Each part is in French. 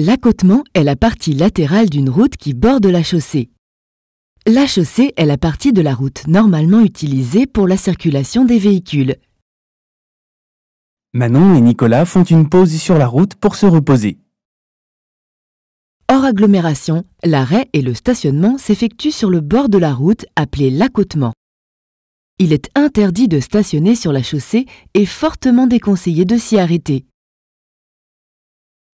L'accotement est la partie latérale d'une route qui borde la chaussée. La chaussée est la partie de la route normalement utilisée pour la circulation des véhicules. Manon et Nicolas font une pause sur la route pour se reposer. Hors agglomération, l'arrêt et le stationnement s'effectuent sur le bord de la route appelé l'accotement. Il est interdit de stationner sur la chaussée et fortement déconseillé de s'y arrêter.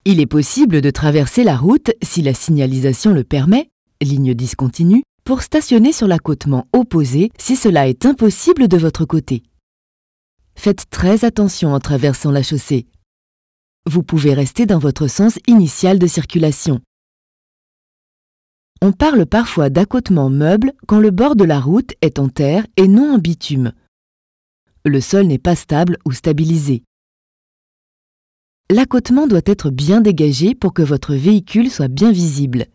Il est possible de traverser la route si la signalisation le permet, ligne discontinue, pour stationner sur l'accotement opposé si cela est impossible de votre côté. Faites très attention en traversant la chaussée. Vous pouvez rester dans votre sens initial de circulation. On parle parfois d'accotement meuble quand le bord de la route est en terre et non en bitume. Le sol n'est pas stable ou stabilisé. L'accotement doit être bien dégagé pour que votre véhicule soit bien visible.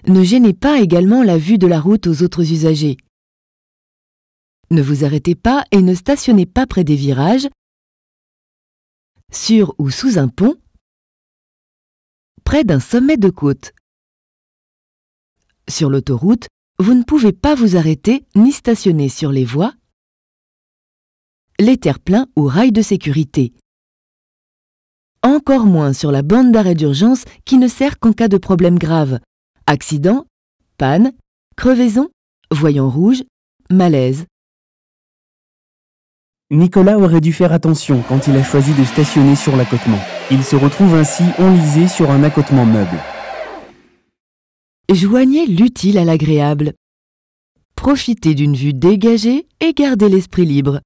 Ne gênez pas également la vue de la route aux autres usagers. Ne vous arrêtez pas et ne stationnez pas près des virages, sur ou sous un pont, près d'un sommet de côte. Sur l'autoroute, vous ne pouvez pas vous arrêter ni stationner sur les voies, les terre-pleins ou rails de sécurité. Encore moins sur la bande d'arrêt d'urgence qui ne sert qu'en cas de problème grave. Accident, panne, crevaison, voyant rouge, malaise. Nicolas aurait dû faire attention quand il a choisi de stationner sur l'accotement. Il se retrouve ainsi enlisé sur un accotement meuble. Joignez l'utile à l'agréable. Profitez d'une vue dégagée et gardez l'esprit libre.